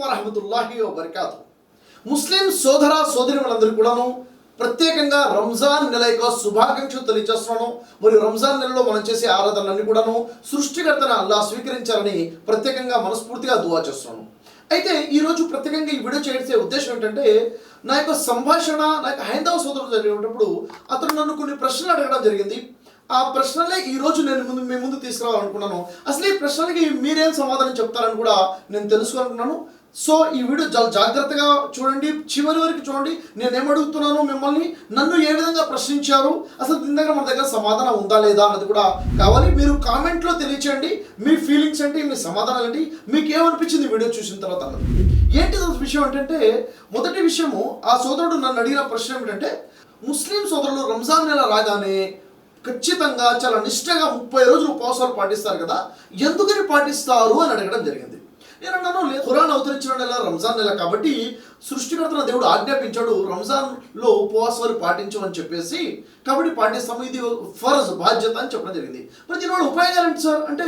వరహమతుల్లాహి వబర్కాతు. ముస్లిం సోదర సోదరిమణులందరూ కూడాను ప్రత్యేకంగా రంజాన్ నెల యొక్క శుభాకాంక్షలు తెలియజేస్తున్నాను. మరియు రంజాన్ నెలలో మనం చేసే ఆరాధనలన్నీ కూడాను సృష్టికర్తన అల్లా స్వీకరించాలని ప్రత్యేకంగా మనస్ఫూర్తిగా దువా చేస్తున్నాను. అయితే ఈరోజు ప్రత్యేకంగా ఈ వీడియో చేసే ఉద్దేశం ఏంటంటే, నా యొక్క సంభాషణ నా యొక్క హైందవ సోదరుడు జరిగేటప్పుడు అతను నన్ను కొన్ని ప్రశ్నలు అడగడం జరిగింది. ఆ ప్రశ్నలే ఈరోజు నేను మీ ముందు తీసుకురావాలనుకున్నాను. అసలు ఈ ప్రశ్నలకి మీరేం సమాధానం చెప్తారని కూడా నేను తెలుసుకోవాలనుకున్నాను. సో ఈ వీడియో చాలా జాగ్రత్తగా చూడండి, చివరి వరకు చూడండి. నేనేమడుగుతున్నాను మిమ్మల్ని, నన్ను ఏ విధంగా ప్రశ్నించారు, అసలు దీని దగ్గర మన దగ్గర సమాధానం ఉందా లేదా అన్నది కూడా కావాలి. మీరు కామెంట్లో తెలియచేయండి మీ ఫీలింగ్స్ ఏంటి, మీ సమాధానాలు ఏంటి, మీకు ఏమనిపించింది వీడియో చూసిన తర్వాత అన్నది. ఏంటి విషయం ఏంటంటే, మొదటి విషయము ఆ సోదరుడు నన్ను అడిగిన ప్రశ్న ఏమిటంటే, ముస్లిం సోదరులు రంజాన్ నెల రాగానే ఖచ్చితంగా చాలా నిష్ఠగా 30 రోజులు ఉపవాసాలు పాటిస్తారు కదా, ఎందుకని పాటిస్తారు అని అడగడం జరిగింది. నేను అన్నాను, లేదు, ఖురాన్ అవతరించిన నెల రంజాన్ నెల కాబట్టి సృష్టికర్తన దేవుడు ఆజ్ఞాపించాడు రంజాన్లో ఉపవాసాలు పాటించమని చెప్పేసి, కాబట్టి పాటిస్తాము, ఇది ఫరజ్ బాధ్యత అని చెప్పడం జరిగింది. మరి దీనివల్ల ఉపయోగాలు ఏంటి సార్ అంటే,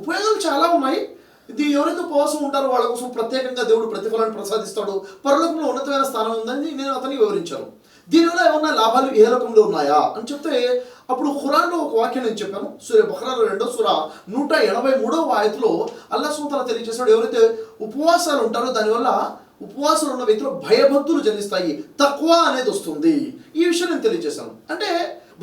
ఉపయోగాలు చాలా ఉన్నాయి. ఇది ఎవరైతే ఉపవాసం ఉంటారో వాళ్ళ కోసం ప్రత్యేకంగా దేవుడు ప్రతిఫలాన్ని ప్రసాదిస్తాడు, పరలోకంలో ఉన్నతమైన స్థానం ఉందని నేను అతనికి వివరించాను. దీనివల్ల ఏమన్నా లాభాలు ఏ లోకంలో ఉన్నాయా అని చెప్తే, అప్పుడు ఖురాన్లో ఒక వాక్యం నేను చెప్పాను. సూర బఖరాలో 2వ సూర 183వ ఆయతులో అల్లాహ్ సుబ్హానహు వ తఆలా తెలియజేశాడు, ఎవరైతే ఉపవాసాలు ఉంటారో దానివల్ల ఉపవాసాలు ఉన్న వ్యక్తులు భయభక్తులు జనిస్తాయి, తక్వా అనేది వస్తుంది. ఈ విషయం నేను తెలియజేశాను. అంటే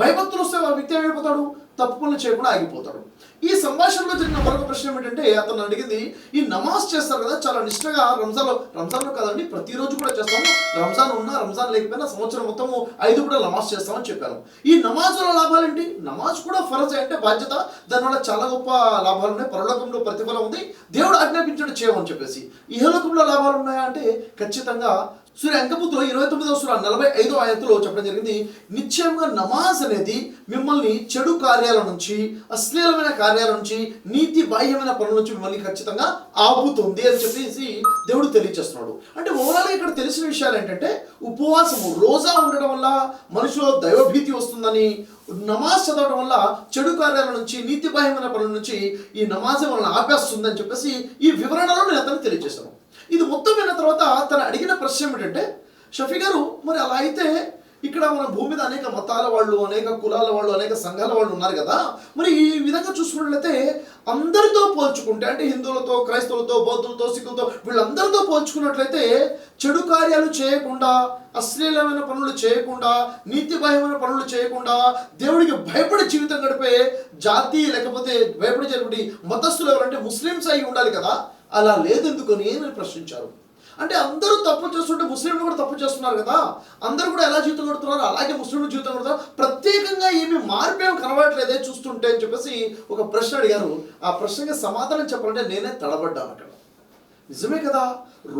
భయభక్తులు వస్తే ఆ వ్యక్తి ఏమైపోతాడు, తప్పు పనులు చేయకుండా ఆగిపోతాడు. ఈ సంభాషణలో జరిగిన మరొక ప్రశ్న ఏమిటంటే, అతను అడిగింది, ఈ నమాజ్ చేస్తారు కదా చాలా నిష్ఠగా రంజాన్లో కాదండి, ప్రతిరోజు కూడా చేస్తాము, రంజాన్ ఉన్నా రంజాన్ లేకపోయినా సంవత్సరం మొత్తము 5 కూడా నమాజ్ చేస్తామని చెప్పాను. ఈ నమాజ్ వల్ల లాభాలు ఏంటి? నమాజ్ కూడా ఫరజ్ అంటే బాధ్యత, దానివల్ల చాలా గొప్ప లాభాలు ఉన్నాయి, పరలోకంలో ప్రతిఫలం ఉంది, దేవుడు ఆజ్ఞాపించాడు చేయమని చెప్పేసి. ఇహలోకంలో లాభాలు ఉన్నాయా అంటే ఖచ్చితంగా సూర అంకబూత్లో 29వ సూర 45వ ఆయతులో చెప్పడం జరిగింది, నిశ్చయంగా నమాజ్ అనేది మిమ్మల్ని చెడు కార్యాల నుంచి, అశ్లీలమైన కార్యాల నుంచి, నీతి బాహ్యమైన పనుల నుంచి మిమ్మల్ని ఖచ్చితంగా ఆపుతుంది అని చెప్పేసి దేవుడు తెలియజేస్తున్నాడు. అంటే ఓవరాల్గా ఇక్కడ తెలిసిన విషయాలు ఏంటంటే, ఉపవాసము రోజా ఉండడం వల్ల మనిషిలో దైవభీతి వస్తుందని, నమాజ్ చదవడం వల్ల చెడు కార్యాల నుంచి, నీతి బాహ్యమైన పనుల నుంచి ఈ నమాజ్ వలన ఆపేస్తుందని చెప్పేసి ఈ వివరణలో నేను అతనికి తెలియజేశాను. ఇది మొత్తం విన్న తర్వాత తను అడిగిన ప్రశ్న ఏమిటంటే, షఫీ గారు, మరి అలా అయితే ఇక్కడ మన భూమి మీద అనేక మతాల వాళ్ళు, అనేక కులాల వాళ్ళు, అనేక సంఘాల వాళ్ళు ఉన్నారు కదా, మరి ఈ విధంగా చూసుకున్నట్లయితే అందరితో పోల్చుకుంటే, అంటే హిందువులతో, క్రైస్తవులతో, బౌద్ధులతో, సిక్కులతో, వీళ్ళందరితో పోల్చుకున్నట్లయితే చెడు కార్యాలు చేయకుండా, అశ్లీలమైన పనులు చేయకుండా, నీతిబాహ్యమైన పనులు చేయకుండా, దేవుడికి భయపడే జీవితం గడిపే జాతి, లేకపోతే భయపడే మతస్థులు ఎవరంటే ముస్లిమ్స్ అయి ఉండాలి కదా, అలా లేదెందుకని అని ప్రశ్నించారు. అంటే అందరూ తప్పు చేస్తుంటే ముస్లింలు కూడా తప్పు చేస్తున్నారు కదా, అందరూ కూడా ఎలా జీవితం గడుతున్నారు అలాగే ముస్లింలు జీవితం గడుతున్నారు, ప్రత్యేకంగా ఏమి మార్పేం కనబడట్లేదే చూస్తుంటే అని చెప్పేసి ఒక ప్రశ్న అడిగారు. ఆ ప్రశ్నకి సమాధానం చెప్పాలంటే నేనే తడబడ్డాను అక్కడ. నిజమే కదా,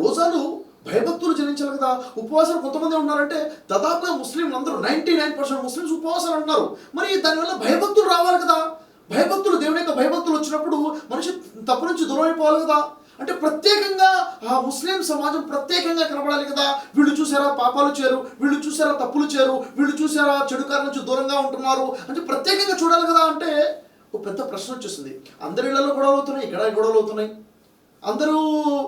రోజాలు భయభక్తులు జనించాలి కదా, ఉపవాసాలు కొంతమంది ఉన్నారంటే దాదాపుగా ముస్లింలు అందరూ 99% ముస్లిమ్స్ ఉపవాసాలు అంటున్నారు. మరి దానివల్ల భయభక్తులు రావాలి కదా, భయభక్తులు, దేవుని యొక్క భయభక్తులు వచ్చినప్పుడు మనిషి తప్పు నుంచి దూరం అయిపోవాలి కదా. అంటే ప్రత్యేకంగా ఆ ముస్లిం సమాజం ప్రత్యేకంగా కనబడాలి కదా, వీళ్ళు చూసారా పాపాలు చేయరు, వీళ్ళు చూసారా తప్పులు చేయరు, వీళ్ళు చూసారా చెడుకాల నుంచి దూరంగా ఉంటున్నారు అంటే ప్రత్యేకంగా చూడాలి కదా. అంటే ఒక పెద్ద ప్రశ్న వచ్చేసింది. అందరి ఇళ్లలో గొడవలు అవుతున్నాయి, ఇక్కడ గొడవలు అవుతున్నాయి, అందరూ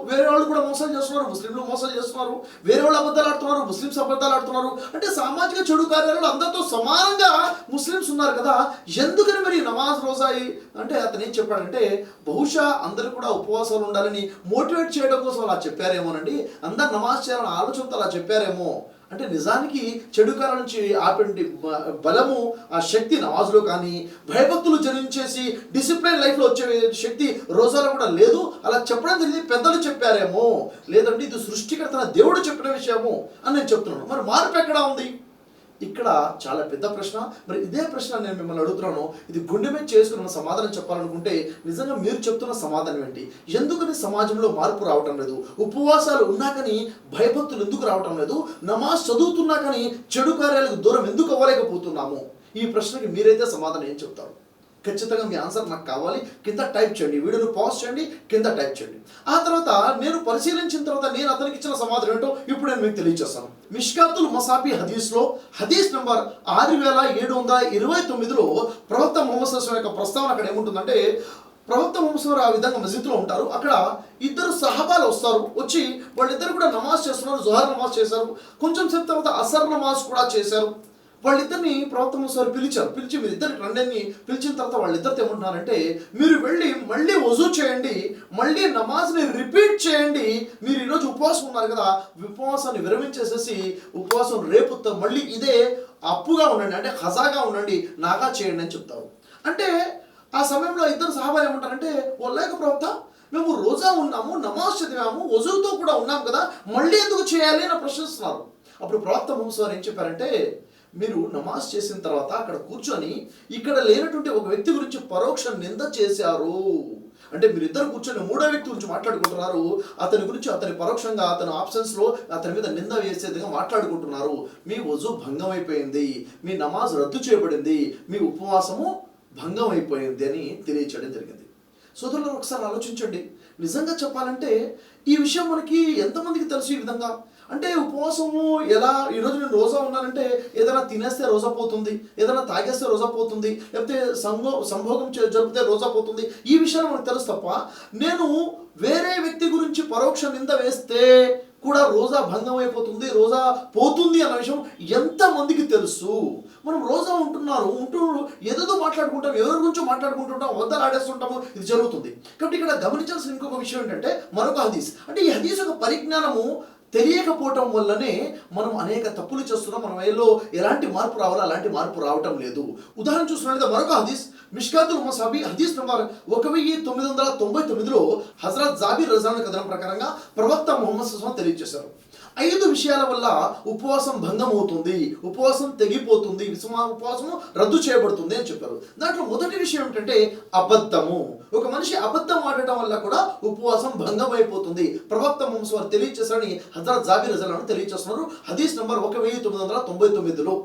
వేరే వాళ్ళు కూడా మోసాలు చేస్తున్నారు, ముస్లింలు మోసాలు చేస్తున్నారు, వేరే వాళ్ళు అబద్ధాలు ఆడుతున్నారు, ముస్లిమ్స్ అబద్ధాలు ఆడుతున్నారు. అంటే సామాజిక చెడు కార్యాలలో అందరితో సమానంగా ముస్లిమ్స్ ఉన్నారు కదా, ఎందుకని మరి నమాజ్ రోజా అంటే అతను ఏం చెప్పాడంటే, బహుశా అందరూ కూడా ఉపవాసాలు ఉండాలని మోటివేట్ చేయడం కోసం అలా చెప్పారేమోనండి, అందరు నమాజ్ చేయాలని ఆలోచనతో అలా చెప్పారేమో. అంటే నిజానికి చెడు కార్యాల నుంచి ఆపండి బలము, ఆ శక్తి నమాజ్లో కానీ, భయభక్తులు జరించేసి డిసిప్లిన్ లైఫ్లో వచ్చే శక్తి రోజాలో కూడా లేదు. అలా చెప్పడం జరిగింది, పెద్దలు చెప్పారేమో, లేదంటే ఇది సృష్టికర్తన దేవుడు చెప్పిన విషయము అని నేను చెప్తున్నాను. మరి మార్పు ఎక్కడ ఉంది? ఇక్కడ చాలా పెద్ద ప్రశ్న. మరి ఇదే ప్రశ్న నేను మిమ్మల్ని అడుగుతున్నాను, ఇది గుండె మీద చేసుకున్న సమాధానం చెప్పాలనుకుంటే నిజంగా మీరు చెప్తున్న సమాధానం ఏంటి? ఎందుకని సమాజంలో మార్పు రావటం లేదు? ఉపవాసాలు ఉన్నా కానీ భయభక్తులు ఎందుకు రావటం లేదు? నమాజ్ చదువుతున్నా కానీ చెడు కార్యాలకు దూరం ఎందుకు అవ్వలేకపోతున్నాము? ఈ ప్రశ్నకి మీరైతే సమాధానం ఏం చెప్తారు? ఖచ్చితంగా మీ ఆన్సర్ నాకు కావాలి. కింద టైప్ చేయండి, వీడియోను పాజ్ చేయండి, కింద టైప్ చేయండి. ఆ తర్వాత నేను పరిశీలించిన తర్వాత నేను అతనికి ఇచ్చిన సమాధానం ఏంటో ఇప్పుడు నేను మీకు తెలియజేస్తాను. మిష్కాతుల్ మసాబీ హదీస్లో హదీస్ నంబర్ 6729లో ప్రవక్త ముహమ్మద్ సల్లల్లాహు అలైహి వసల్లం యొక్క ప్రస్తావన అక్కడ ఏముంటుందంటే, ప్రవక్త ముహమ్మద్ ఆ విధంగా మస్జిద్లో ఉంటారు. అక్కడ ఇద్దరు సహబాలు వస్తారు. వచ్చి వాళ్ళిద్దరు కూడా నమాజ్ చేస్తున్నారు. జుహర్ నమాజ్ చేశారు. కొంచెం సేపు తర్వాత అసర్ నమాజ్ కూడా చేశారు. వాళ్ళిద్దరిని ప్రవక్త ముహమ్మద్ పిలిచారు. పిలిచి మీరు ఇద్దరు రండి పిలిచిన తర్వాత వాళ్ళిద్దరితో ఏమంటున్నారంటే, మీరు వెళ్ళి మళ్ళీ వజూ చేయండి, మళ్ళీ నమాజ్ని రిపీట్ చేయండి. మీరు ఈరోజు ఉపవాసం ఉన్నారు కదా, ఉపవాసాన్ని విరమించేసేసి ఉపవాసం రేపు మళ్ళీ ఇదే అప్పుగా ఉండండి, అంటే హజాగా ఉండండి, నాగా చేయండి అని చెప్తారు. అంటే ఆ సమయంలో ఇద్దరు సహాబాలు ఏమంటారంటే, లేక ప్రవక్త, మేము రోజా ఉన్నాము, నమాజ్ చదివాము, వజూతో కూడా ఉన్నాం కదా, మళ్ళీ ఎందుకు చేయాలి అని ప్రశ్నిస్తున్నారు. అప్పుడు ప్రవక్త ముహమ్మద్ ఏం చెప్పారంటే, మీరు నమాజ్ చేసిన తర్వాత అక్కడ కూర్చొని ఇక్కడ లేనటువంటి ఒక వ్యక్తి గురించి పరోక్ష నింద చేశారు. అంటే మీరిద్దరు కూర్చొని మూడో వ్యక్తి గురించి మాట్లాడుకుంటున్నారు. అతని గురించి అతని పరోక్షంగా అతని ఆప్షన్స్లో అతని మీద నింద వేసేదిగా మాట్లాడుకుంటున్నారు. మీ వజూ భంగం అయిపోయింది, మీ నమాజ్ రద్దు చేయబడింది, మీ ఉపవాసము భంగం అయిపోయింది అని తెలియచేయడం జరిగింది. సోదరులు ఒకసారి ఆలోచించండి. నిజంగా చెప్పాలంటే ఈ విషయం మనకి ఎంతమందికి తెలుసు ఈ విధంగా? అంటే ఉపవాసము ఎలా, ఈరోజు నేను రోజా ఉన్నానంటే ఏదైనా తినేస్తే రోజా పోతుంది, ఏదైనా తాగేస్తే రోజా పోతుంది, లేకపోతే సంభోగం జరిపితే రోజా పోతుంది, ఈ విషయాలు మనకు తెలుసు తప్ప, నేను వేరే వ్యక్తి గురించి పరోక్ష నింద వేస్తే కూడా రోజా భంగం అయిపోతుంది, రోజా పోతుంది అన్న విషయం ఎంతమందికి తెలుసు? మనం రోజా ఉంటూ ఏదేదో మాట్లాడుకుంటాం, ఎవరి గురించో మాట్లాడుకుంటుంటాం, వద్దలు ఆడేస్తుంటాము, ఇది జరుగుతుంది. కాబట్టి ఇక్కడ గమనించాల్సిన ఇంకొక విషయం ఏంటంటే, మరొక హదీస్, అంటే ఈ హదీస్ యొక్క పరిజ్ఞానము తెలియకపోవటం వల్లనే మనం అనేక తప్పులు చేస్తున్నాం. మన వయలో ఎలాంటి మార్పు రావాలో అలాంటి మార్పు రావటం లేదు. ఉదాహరణ చూస్తున్నట్లయితే మరొక హదీస్, మిష్కాతుల్ మసాబి హదీస్ నంబర్ 1999లో హజరత్ జాబిర్ రజాన్ కథనం ప్రకారంగా ప్రవక్త ముహమ్మద్ సల్లల్లాహు తెలియజేశారు, 5 విషయాల వల్ల ఉపవాసం భంగం అవుతుంది, ఉపవాసం తెగిపోతుంది, ఉపవాసము రద్దు చేయబడుతుంది అని చెప్పారు. దాంట్లో మొదటి విషయం ఏంటంటే అబద్ధము. ఒక మనిషి అబద్ధం ఆడటం వల్ల కూడా ఉపవాసం భంగం అయిపోతుంది. ప్రవక్త ముహమ్మద్ వారు తెలియజేశారని హజరత్ జాబిర్ రజాన్ తెలియజేస్తున్నారు హదీస్ నంబర్ 1999లో.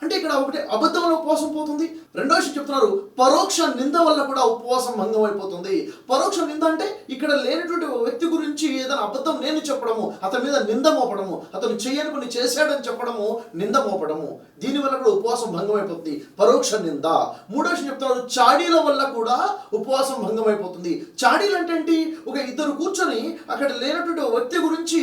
అంటే ఇక్కడ ఒకటి అబద్ధం వల్ల ఉపవాసం పోతుంది. రెండో విషయం చెప్తున్నారు, పరోక్ష నింద వల్ల కూడా ఉపవాసం భంగం అయిపోతుంది. పరోక్ష నింద అంటే ఇక్కడ లేనటువంటి వ్యక్తి గురించి ఏదైనా అబద్ధం నేను చెప్పడము, అతని మీద నింద మోపడము, అతను చేయని కొన్ని చేశాడని చెప్పడము, నింద మోపడము, దీనివల్ల కూడా ఉపవాసం భంగం అయిపోతుంది, పరోక్ష నింద. మూడో విషయం చెప్తున్నారు, చాడీల వల్ల కూడా ఉపవాసం భంగం అయిపోతుంది. చాడీలు అంటే ఏంటి? ఒక ఇద్దరు కూర్చొని అక్కడ లేనటువంటి వ్యక్తి గురించి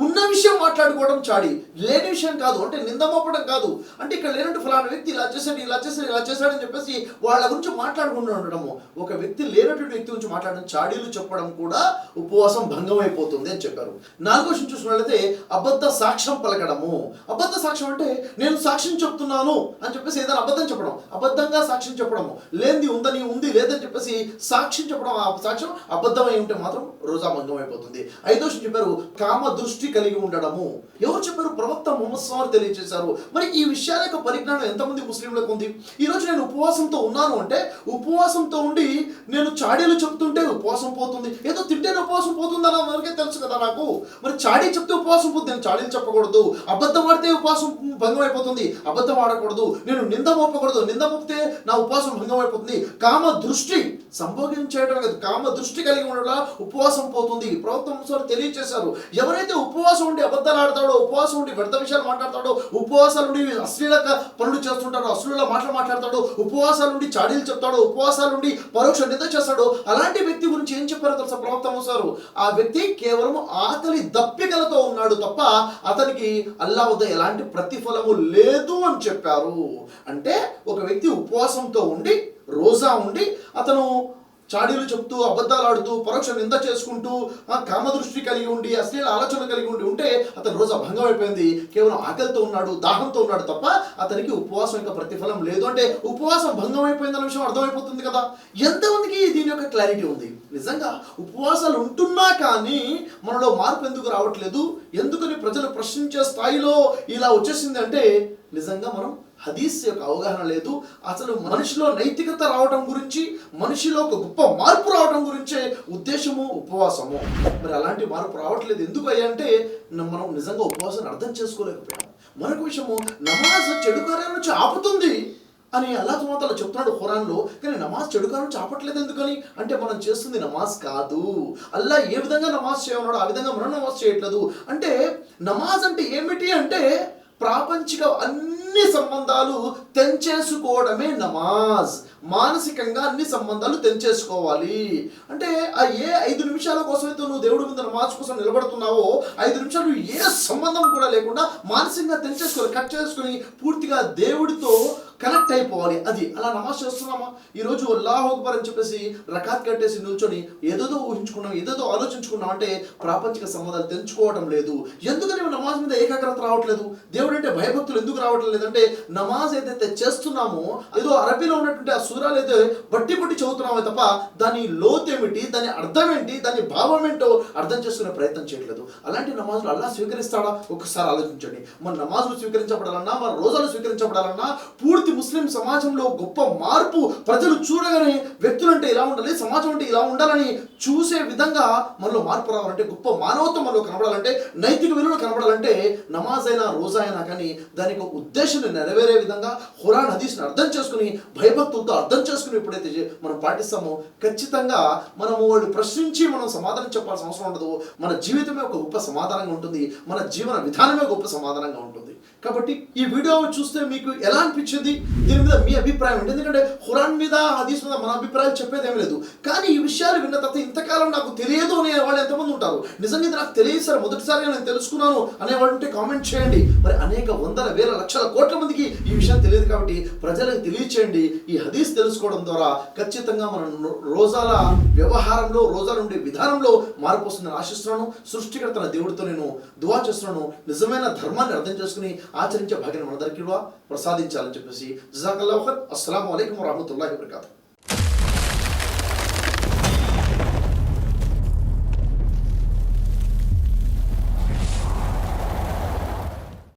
ఉన్న విషయం మాట్లాడుకోవడం చాడీ, లేని విషయం కాదు, అంటే నింద మోపడం కాదు. అంటే ఇక్కడ ఫలానా వ్యక్తి ఇలా చేశాడు అని చెప్పేసి వాళ్ళ గురించి మాట్లాడుకుంటూ ఉండడము, ఒక వ్యక్తి లేనటువంటి వ్యక్తి గురించి మాట్లాడడం, చాడీలు చెప్పడం కూడా ఉపవాసం భంగం అయిపోతుంది అని చెప్పారు. నాలుగో విషయం చూసినట్లయితే అబద్ధ సాక్ష్యం పలకడము. అబద్ధ సాక్ష్యం అంటే నేను సాక్ష్యం చెప్తున్నాను అని చెప్పేసి ఏదైనా అబద్ధం చెప్పడం, అబద్ధంగా సాక్ష్యం చెప్పడము, లేనిది ఉందని ఉంది లేదని చెప్పేసి సాక్ష్యం చెప్పడం, ఆ సాక్ష్యం అబద్ధమై ఉంటే మాత్రం రోజా భంగం అయిపోతుంది. ఐదో విషయం చెప్పారు, కామ దృష్టి కలిగి ఉండడము. ఎవరు చెప్పారు? ప్రవక్త ముహమ్మద్ సల్లల్లాహు తెలియజేశారు. మరి ఈ విషయాల యొక్క పరిజ్ఞానం ఎంతమంది ముస్లింలకు ఉంది? ఈరోజు నేను ఉపవాసంతో ఉన్నాను అంటే, ఉపవాసంతో ఉండి నేను చాడీలు చెప్తుంటే ఉపవాసం పోతుంది, ఏదో తింటేనే ఉపవాసం పోతుందని మనకే తెలుసు కదా నాకు. మరి చాడీ చెప్తే ఉపవాసం పోతుంది, నేను చాడీలు చెప్పకూడదు. అబద్ధం ఆడితే ఉపవాసం భంగం అయిపోతుంది, అబద్ధం ఆడకూడదు. నేను నింద మోపకూడదు, నింద మోపితే నా ఉపవాసం భంగం అయిపోతుంది. కామ దృష్టి, సంభోగించేయడం కాదు, కామ దృష్టి కలిగి ఉండడం ఉపవాసం పోతుంది. ప్రవక్త ముహమ్మద్ తెలియజేశారు, ఎవరైతే ఉపవాసం ఉండి అబద్ధాలు ఆడతాడో, ఉపవాసం ఉండి వ్యర్థ విషయాలు మాట్లాడతాడో, ఉపవాసాలు ఉండి అశ్లీల పనులు చేస్తుంటాడు, అశ్లీల మాటలు మాట్లాడతాడు, ఉపవాసాల నుండి చాడీలు చెప్తాడు, ఉపవాసాల నుండి పరోక్ష నింద చేస్తాడు, అలాంటి వ్యక్తి గురించి ఏం చెప్పారో తెలుసా ప్రవక్త ముహమ్మద్? ఆ వ్యక్తి కేవలం ఆకలి దప్పికలతో ఉన్నాడు తప్ప అతనికి అల్లాహ్ వద్ద ఎలాంటి ప్రతిఫలము లేదు అని చెప్పారు. అంటే ఒక వ్యక్తి ఉపవాసంతో ఉండి, రోజా ఉండి, అతను చాడీలు చెప్తూ, అబద్ధాలు ఆడుతూ, పరోక్ష నింద చేసుకుంటూ, కామదృష్టి కలిగి ఉండి, అశ్లీల ఆలోచన కలిగి ఉంటే అతను రోజా భంగం అయిపోయింది. కేవలం ఆకలితో ఉన్నాడు, దాహంతో ఉన్నాడు తప్ప అతనికి ఉపవాసం యొక్క ప్రతిఫలం లేదు. అంటే ఉపవాసం భంగం అయిపోయింది అన్న విషయం అర్థమైపోతుంది కదా. ఎంతమందికి దీని యొక్క క్లారిటీ ఉంది? నిజంగా ఉపవాసాలు ఉంటున్నా కానీ మనలో మార్పు ఎందుకు రావట్లేదు, ఎందుకని ప్రజలు ప్రశ్నించే స్థాయిలో ఇలా వచ్చేసింది అంటే, నిజంగా మనం హదీస్ యొక్క అవగాహన లేదు. అసలు మనిషిలో నైతికత రావడం గురించి, మనిషిలో ఒక గొప్ప మార్పు రావడం గురించే ఉద్దేశము ఉపవాసము. మరి అలాంటి మార్పు రావట్లేదు ఎందుకు అంటే, మనం నిజంగా ఉపవాసాన్ని అర్థం చేసుకోలేకపోయాము. మరొక విషయము, నమాజ్ చెడు కార్యాల నుంచి ఆపుతుంది అని అల్లాహ్ సుబ్హానహు చెప్తున్నాడు ఖురాన్లో. కానీ నమాజ్ చెడు కార్యం నుంచి ఆపట్లేదు ఎందుకని అంటే, మనం చేస్తుంది నమాజ్ కాదు. అల్లాహ్ ఏ విధంగా నమాజ్ చేయమన్నాడో ఆ విధంగా మనం నమాజ్ చేయట్లేదు. అంటే నమాజ్ అంటే ఏమిటి అంటే, ప్రాపంచిక అన్ని అన్ని సంబంధాలు తెంచేసుకోవడమే నమాజ్. మానసికంగా అన్ని సంబంధాలు తెంచేసుకోవాలి అంటే ఆ ఏ 5 నిమిషాల కోసమైతే నువ్వు దేవుడి ముందు నమాజ్ కోసం నిలబడుతున్నావో 5 నిమిషాలు ఏ సంబంధం కూడా లేకుండా మానసికంగా తెంచేసుకోవాలి, కట్ చేసుకుని పూర్తిగా దేవుడితో కనెక్ట్ అయిపోవాలి. అది అలా నమాజ్ చేస్తున్నామా? ఈరోజు అల్లాహు అక్బర్ అని చెప్పేసి రకాత్ కట్టేసి నిల్చొని ఏదేదో ఊహించుకున్నాం, ఏదేదో ఆలోచించుకున్నాం అంటే ప్రాపంచిక సంబంధాలు తెంచుకోవడం లేదు. ఎందుకని నమాజ్ మీద ఏకాగ్రత రావట్లేదు? దేవుడు అంటే భయభక్తులు ఎందుకు రావట్లేదు అంటే నమాజ్ ఏదైతే చేస్తున్నామో ఏదో అరబీలో ఉన్నటువంటి ఆ సూరాలు అయితే బట్టి కొట్టి చదువుతున్నామే తప్ప దాని లోతేమిటి, దాని అర్థం ఏంటి, దాని భావం ఏంటో అర్థం చేసుకునే ప్రయత్నం చేయట్లేదు. అలాంటి నమాజులు అల్లా స్వీకరిస్తాడా? ఒక్కసారి ఆలోచించండి. మన నమాజులు స్వీకరించబడాలన్నా, మన రోజులు స్వీకరించబడాలన్నా పూర్తి ముస్లిం సమాజంలో గొప్ప మార్పు ప్రజలు చూడగానే వ్యక్తులంటే ఇలా ఉండాలి, సమాజం అంటే ఇలా ఉండాలని చూసే విధంగా మనలో మార్పు రావాలంటే, గొప్ప మానవత్వం మనలో కనబడాలంటే, నైతిక విలువలు కనబడాలంటే నమాజ్ అయినా రోజా అయినా కానీ దానికి ఒక ఉద్దేశాన్ని నెరవేరే విధంగా ఖురాన్ హదీస్ని అర్థం చేసుకుని భయభక్తులతో అర్థం చేసుకుని ఎప్పుడైతే మనం పాటిస్తామో ఖచ్చితంగా మనము వాళ్ళు ప్రశ్నించి మనం సమాధానం చెప్పాల్సిన అవసరం ఉండదు. మన జీవితమే ఒక గొప్ప సమాధానంగా ఉంటుంది, మన జీవన విధానమే గొప్ప సమాధానంగా ఉంటుంది. కాబట్టి ఈ వీడియో చూస్తే మీకు ఎలా అనిపించింది? దీని మీద మీ అభిప్రాయం ఏంటి? ఎందుకంటే ఖురాన్ మీద హదీస్ మీద మన అభిప్రాయాలు చెప్పేది ఏం లేదు, కానీ ఈ విషయాలు విన్న తర్వాత ఇంతకాలం నాకు తెలియదు అనే వాళ్ళు ఎంతమంది ఉంటారు? నిజంగా ఇది నాకు తెలియదు సార్, మొదటిసారిగా నేను తెలుసుకున్నాను అనేవాళ్ళు ఉంటే కామెంట్ చేయండి. మరి అనేక వందల వేల లక్షల కోట్ల మందికి ఈ విషయం తెలియదు కాబట్టి ప్రజలకు తెలియచేయండి. ఈ హదీస్ తెలుసుకోవడం ద్వారా ఖచ్చితంగా మన రోజాల వ్యవహారంలో, రోజాలు ఉండే విధానంలో మార్పు వస్తుందని ఆశిస్తున్నాను. సృష్టికర్తన దేవుడితో నేను దువా చేస్తున్నాను, నిజమైన ధర్మాన్ని అర్థం చేసుకుని ఆచరించే భాగ్యం మనందరికీ ప్రసాదించాలని చెప్పేసి జజాకల్లాహు ఖైర్. అస్సలాము అలైకుం వరహ్మతుల్లాహి వబరకాతుహు.